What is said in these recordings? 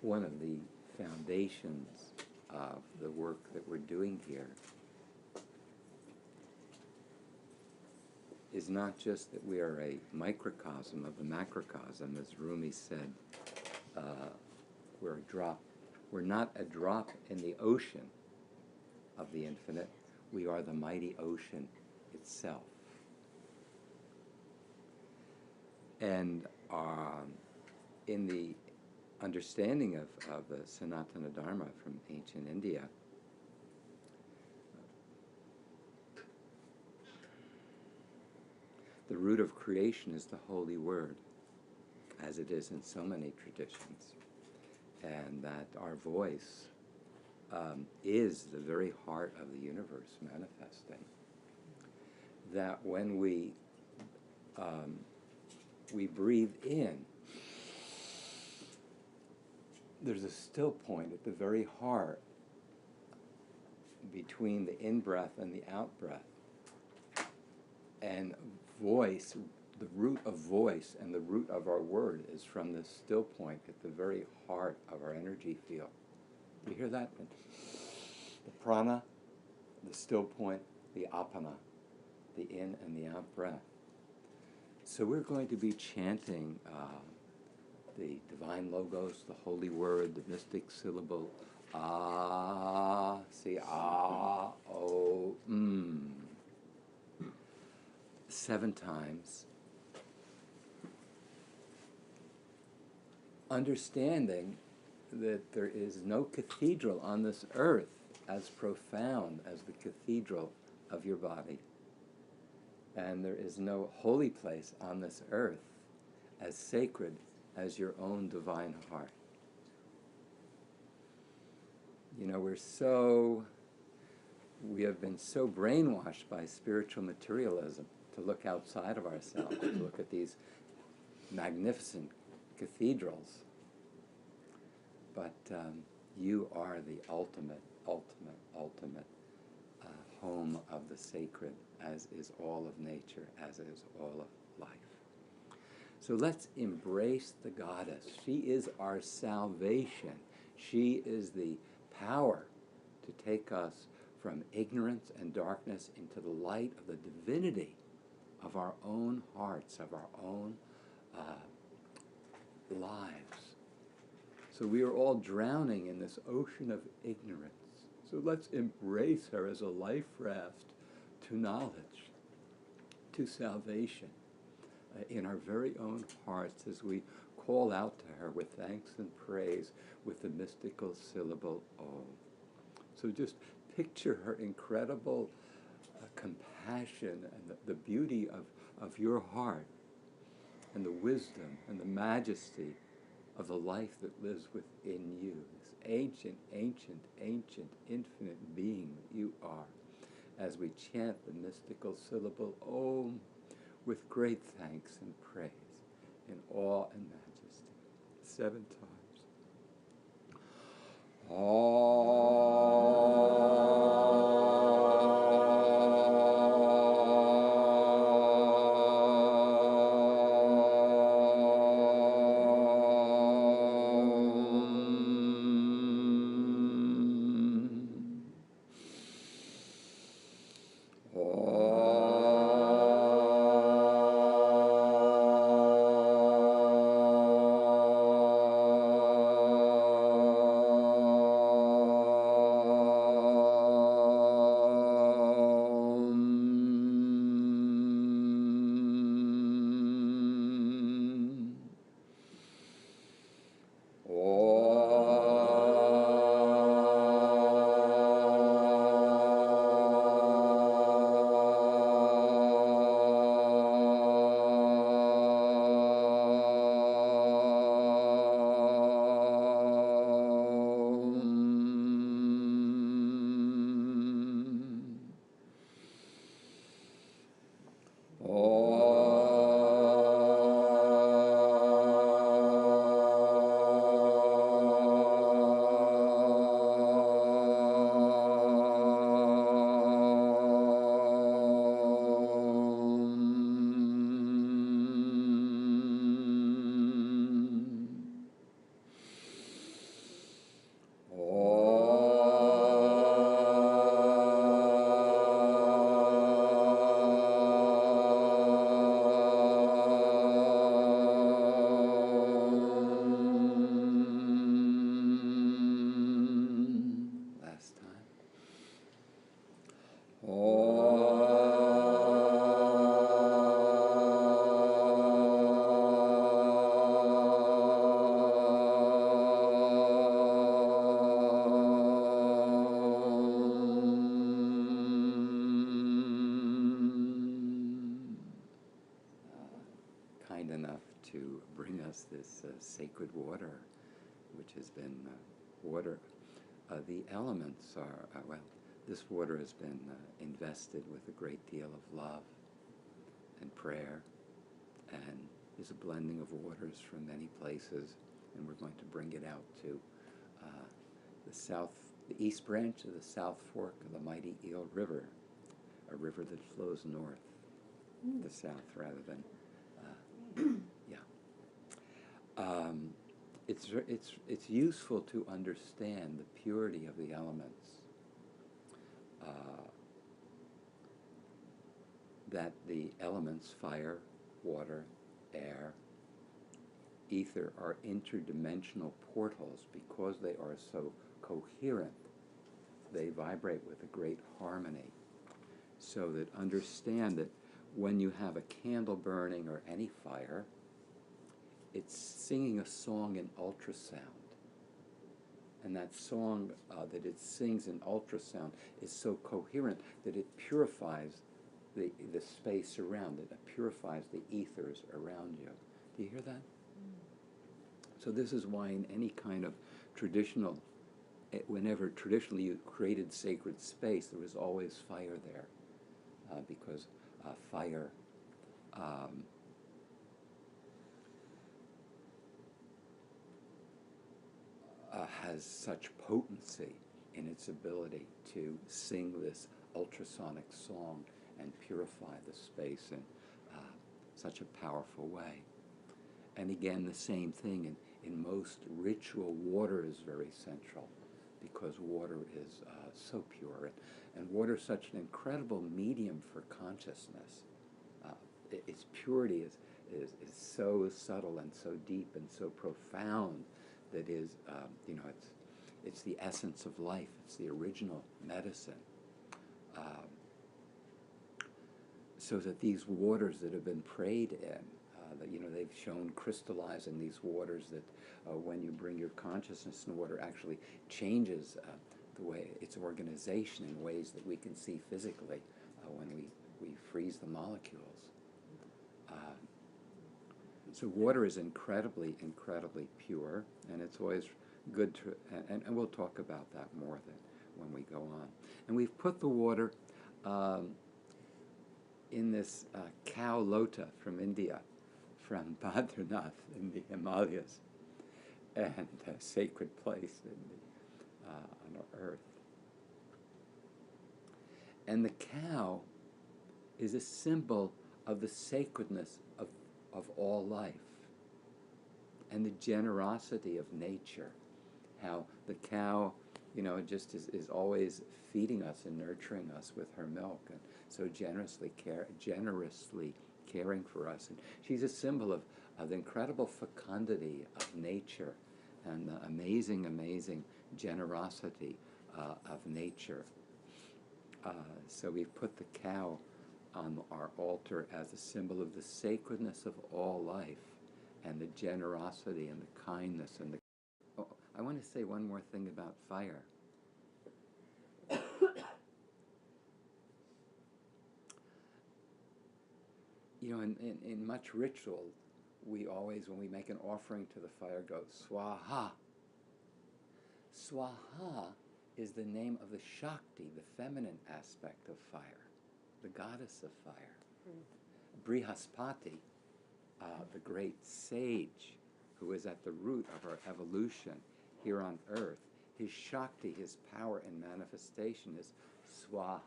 one of the foundations of the work that we're doing here is not just that we are a microcosm of the macrocosm, as Rumi said. We're a drop. We're not a drop in the ocean of the infinite. We are the mighty ocean itself. And in the understanding of the Sanatana Dharma from ancient India, the root of creation is the holy word, as it is in so many traditions, and that our voice is the very heart of the universe manifesting. That when we breathe in, there's a still point at the very heart between the in-breath and the out-breath. And voice, the root of voice and the root of our word is from this still point at the very heart of our energy field. Do you hear that? The prana, the still point, the apana, the in and the out breath. So we're going to be chanting the divine logos, the holy word, the mystic syllable, ah, see, ah, oh, 7 times, understanding that there is no cathedral on this earth as profound as the cathedral of your body. And there is no holy place on this earth as sacred as your own divine heart. You know, we have been so brainwashed by spiritual materialism to look outside of ourselves, to look at these magnificent cathedrals. But you are the ultimate home of the sacred, as is all of nature, as is all of life. So let's embrace the goddess. She is our salvation. She is the power to take us from ignorance and darkness into the light of the divinity of our own hearts, of our own lives. So we are all drowning in this ocean of ignorance. So let's embrace her as a life raft to knowledge, to salvation, in our very own hearts as we call out to her with thanks and praise with the mystical syllable Om. So just picture her incredible compassion and the beauty of your heart and the wisdom and the majesty of the life that lives within you, this ancient, infinite being that you are, as we chant the mystical syllable Om with great thanks and praise in awe and majesty. 7 times. this sacred water, which has been water. The elements are, well, this water has been invested with a great deal of love and prayer, and is a blending of waters from many places, and we're going to bring it out to the east branch of the South Fork of the mighty Eel River, a river that flows north, the south rather than, yeah. It's useful to understand the purity of the elements, that the elements, fire, water, air, ether, are interdimensional portals because they are so coherent. They vibrate with a great harmony. So that understand that when you have a candle burning or any fire, it's singing a song in ultrasound. And that song that it sings in ultrasound is so coherent that it purifies the space around it. It purifies the ethers around you. Do you hear that? So this is why in any kind of traditional, whenever traditionally you created sacred space, there was always fire there, because fire has such potency in its ability to sing this ultrasonic song and purify the space in such a powerful way. And again, the same thing in most ritual, water is very central, because water is so pure, and water is such an incredible medium for consciousness. Its purity is so subtle and so deep and so profound that is, it's the essence of life. It's the original medicine. So that these waters that have been prayed in, that they've shown crystallize in these waters, that when you bring your consciousness in water, actually changes the way its organization in ways that we can see physically when we freeze the molecules. So water is incredibly, incredibly pure, and it's always good to, and we'll talk about that more when we go on. And we've put the water in this cow lota from India, from Badrinath in the Himalayas, and a sacred place on our earth. And the cow is a symbol of the sacredness of all life and the generosity of nature. How the cow, just is always feeding us and nurturing us with her milk, and so generously caring for us. And she's a symbol of the incredible fecundity of nature and the amazing, amazing generosity of nature. So we've put the cow on our altar as a symbol of the sacredness of all life and the generosity and the kindness and the... Oh, I want to say one more thing about fire. In much ritual, we always, when we make an offering to the fire, go swaha. Swaha is the name of the Shakti, the feminine aspect of fire, the goddess of fire. Brihaspati, the great sage who is at the root of our evolution here on earth, his Shakti, his power and manifestation is swaha.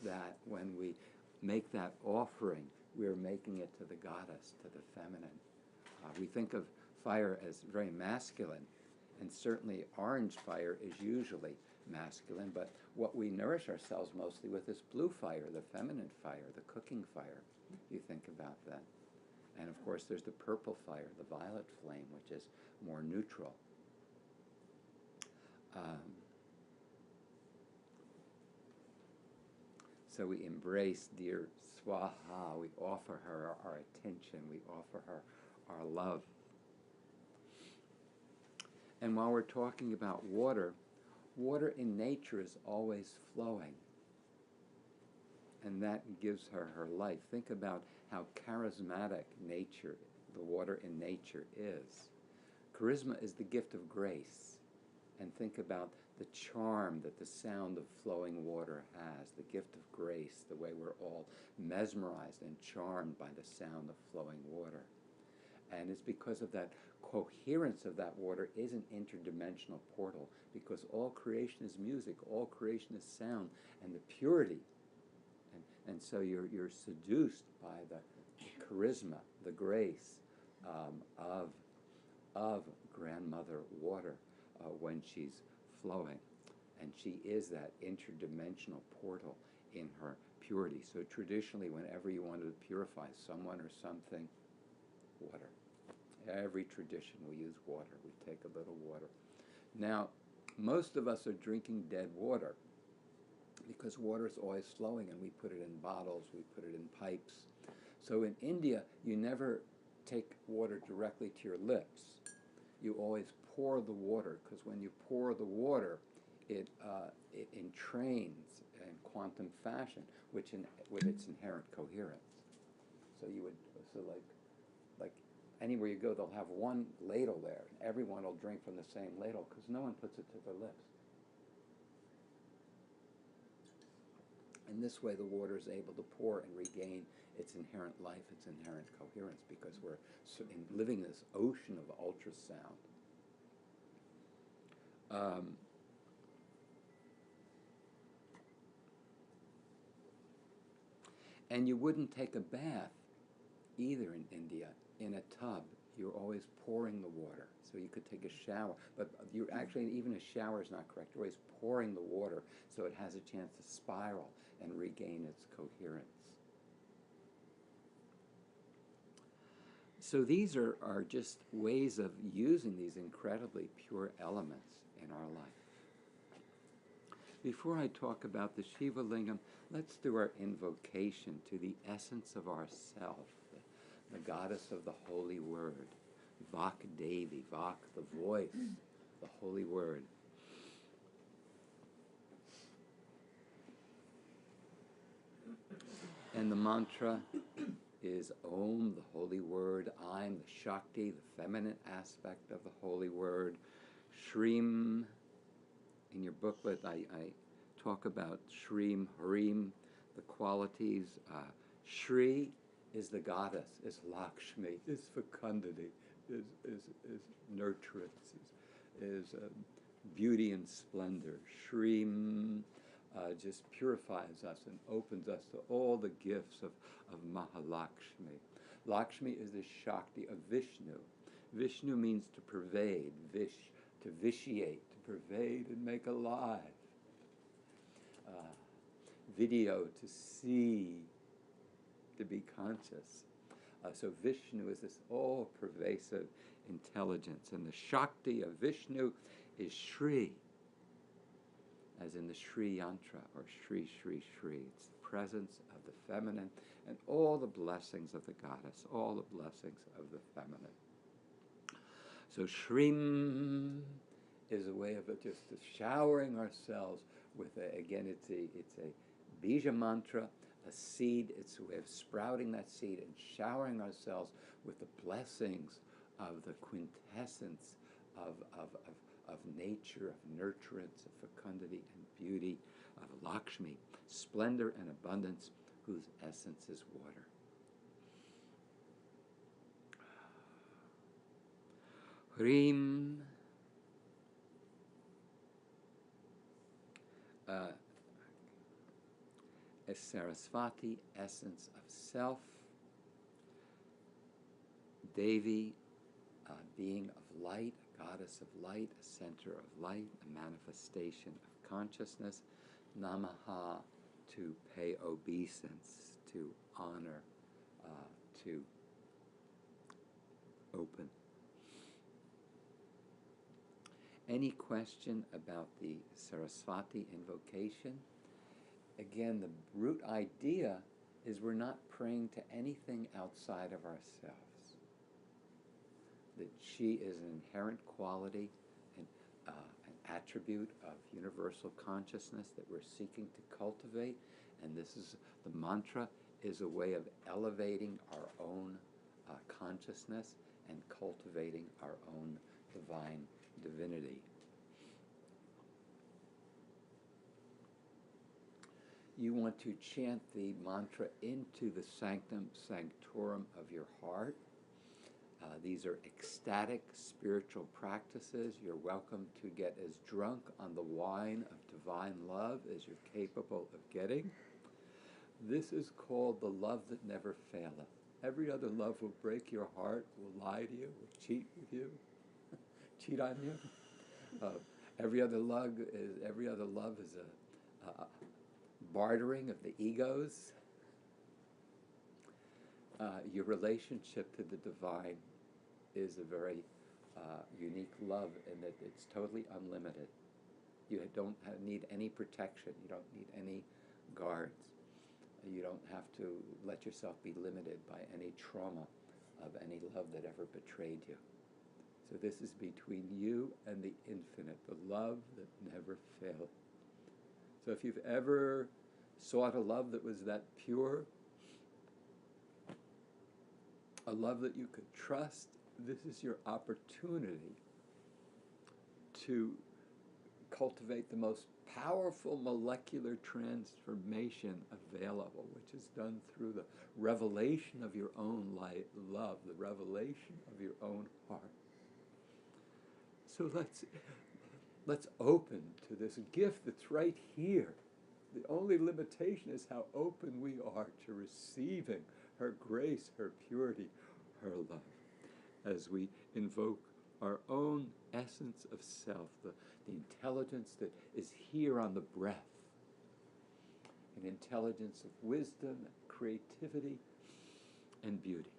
That when we make that offering, we're making it to the goddess, to the feminine. We think of fire as very masculine, and certainly orange fire is usually masculine, but what we nourish ourselves mostly with is blue fire, the feminine fire, the cooking fire. You think about that. And of course there's the purple fire, the violet flame, which is more neutral. So we embrace dear Swaha, we offer her our attention, we offer her our love. And while we're talking about water, water in nature is always flowing. And that gives her her life. Think about how charismatic nature the water in nature is. Charisma is the gift of grace. And think about the charm that the sound of flowing water has, the gift of grace, the way we're all mesmerized and charmed by the sound of flowing water. And it's because of that coherence of that water is an interdimensional portal, because all creation is music, all creation is sound, and the purity. And so you're seduced by the charisma, the grace of grandmother water when she's flowing. And she is that interdimensional portal in her purity. So traditionally, whenever you wanted to purify someone or something, water. Every tradition we use water. We take a little water. Now, most of us are drinking dead water because water is always flowing, and we put it in bottles, we put it in pipes. So in India, you never take water directly to your lips. You always pour the water, because when you pour the water, it entrains in quantum fashion, with its inherent coherence. So like anywhere you go, they'll have one ladle there, and everyone will drink from the same ladle, because no one puts it to their lips. And this way the water is able to pour and regain its inherent life, its inherent coherence, because we're living in this ocean of ultrasound. And you wouldn't take a bath either in India in a tub. You're always pouring the water. So you could take a shower, but you're actually, even a shower is not correct. You're always pouring the water so it has a chance to spiral and regain its coherence. So these are just ways of using these incredibly pure elements in our life. Before I talk about the Shiva Lingam, let's do our invocation to the essence of ourself, the goddess of the holy word, Vak Devi, Vak, the voice, the holy word. And the mantra is Om, the holy word, I'm, the Shakti, the feminine aspect of the holy word, Shrim. In your booklet, I talk about Shrim, Harim, the qualities. Shri is the goddess, is Lakshmi, is fecundity, is nurturance, is beauty and splendor. Shrim just purifies us and opens us to all the gifts of Mahalakshmi. Lakshmi is the Shakti of Vishnu. Vishnu means to pervade, to vitiate, to pervade and make alive. Video, to see, to be conscious. So Vishnu is this all-pervasive intelligence. And the Shakti of Vishnu is Shri, as in the Shri Yantra, or Shri, Shri, Shri. It's the presence of the feminine and all the blessings of the goddess, all the blessings of the feminine. So Shrim is a way of just showering ourselves with, it's a bija mantra, a seed. It's a way of sprouting that seed and showering ourselves with the blessings of the quintessence of nature, of nurturance, of fecundity and beauty, of Lakshmi, splendor and abundance, whose essence is water. Hrim. A Sarasvati, essence of self. Devi, being of light, a goddess of light, a center of light, a manifestation of consciousness. Namaha, to pay obeisance, to honor, to open. Any question about the Sarasvati invocation? Again, the root idea is we're not praying to anything outside of ourselves. That she is an inherent quality, an attribute of universal consciousness that we're seeking to cultivate, and this is the mantra is a way of elevating our own consciousness and cultivating our own divine divinity. You want to chant the mantra into the sanctum sanctorum of your heart. These are ecstatic spiritual practices. You're welcome to get as drunk on the wine of divine love as you're capable of getting. This is called the love that never faileth. Every other love will break your heart, will lie to you, will cheat with you, cheat on you. Every other love is a bartering of the egos. Your relationship to the divine is a very unique love in that it's totally unlimited. You don't need any protection. You don't need any guards. You don't have to let yourself be limited by any trauma of any love that ever betrayed you. So this is between you and the infinite, the love that never failed. So if you've ever sought a love that was that pure, a love that you could trust, this is your opportunity to cultivate the most powerful molecular transformation available, which is done through the revelation of your own love, the revelation of your own heart. So let's open to this gift that's right here. The only limitation is how open we are to receiving her grace, her purity, her love, as we invoke our own essence of self, the intelligence that is here on the breath, an intelligence of wisdom, creativity, and beauty.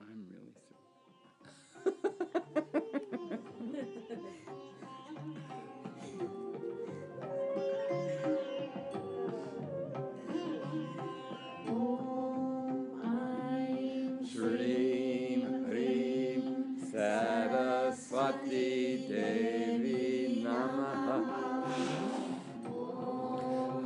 I'm really Shreem Hreem Saraswati Devi Namaha.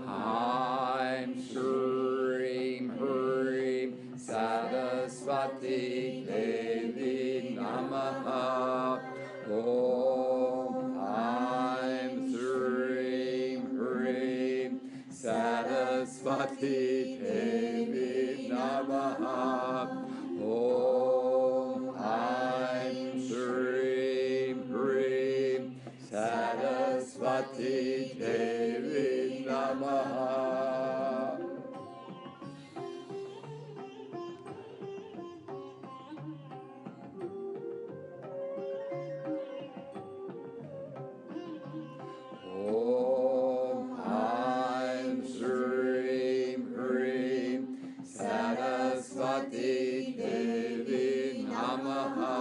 I'm Shreem Hreem Saraswati Devi Namaha. Om I'm Shreem Hreem Saraswati Devi Namaha. Om I'm Shreem Hreem Saraswati Devi Namaha. Om I'm Shreem Hreem Saraswati Devi Namaha.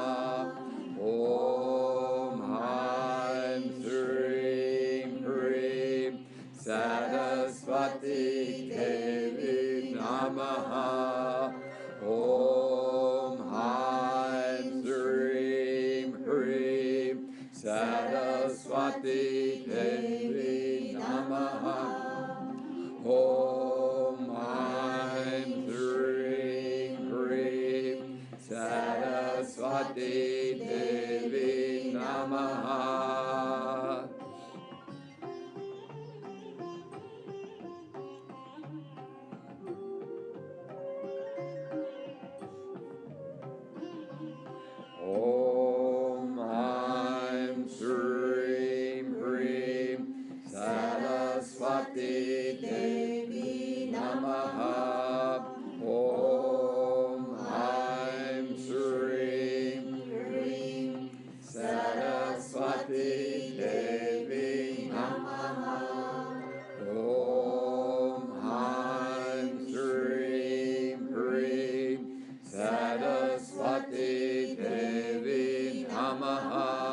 Om I'm Shreem Hreem Saraswati Devi Namaha. Om I'm Shreem Hreem Saraswati Devi Namaha. Om I'm Shreem Hreem Saraswati Devi Namaha. Om I'm Shreem Hreem Saraswati Devi Namaha. Om I'm Shreem Hreem Saraswati Devi Namaha. Om I'm Shreem Hreem Saraswati Devi Namaha.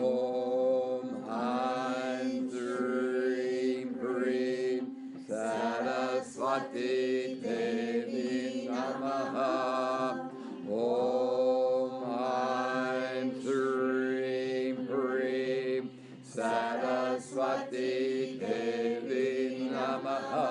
Om Aim Shrim Hrim Saraswati Devi Namaha. Om Aim Shrim Hrim Saraswati Devi Namaha.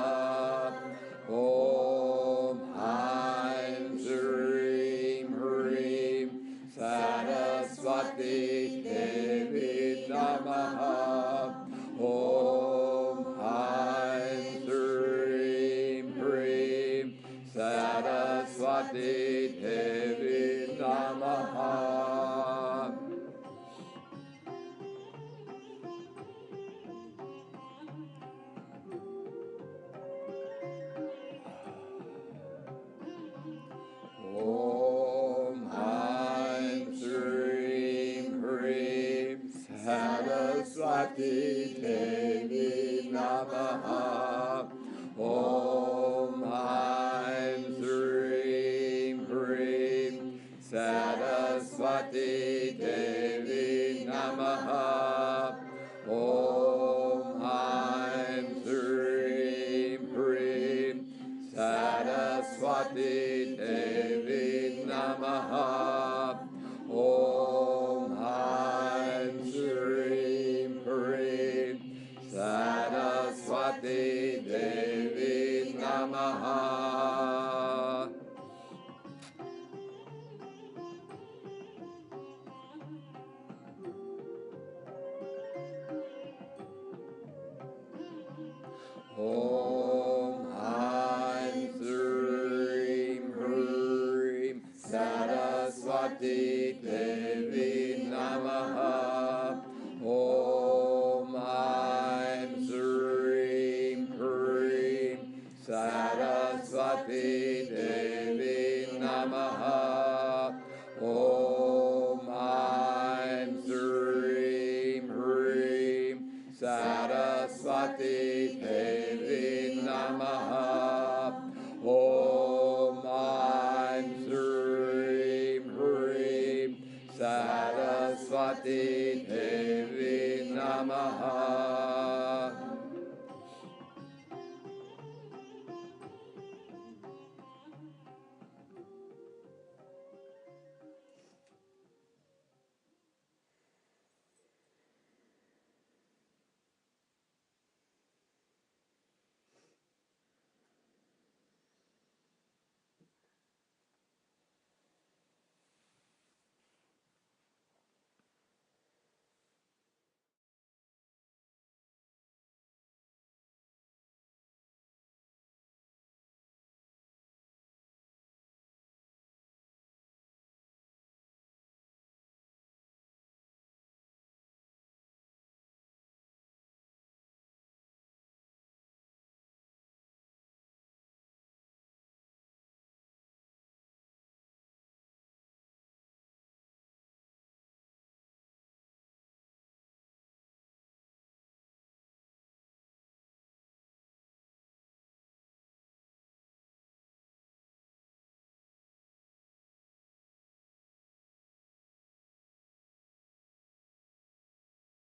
Om Aim Shrim Hrim Saraswati Devi Namaha. Om Aim Shrim Hrim Saraswati Devi Namaha. Om Aim Shrim Hrim Saraswati Devi Namaha. Om Aim Shrim Hrim Saraswati Devi Namaha. Om Aim Shrim Hrim Saraswati Devi Namaha. Om Aim Shrim Hrim Saraswati Devi Namaha. Om Aim Shrim Hrim Saraswati Devi Namaha. Om Aim Shrim Hrim Saraswati Devi Namaha. Om Aim Shrim Hrim Saraswati Devi Namaha. Om Aim Shrim Hrim Saraswati Devi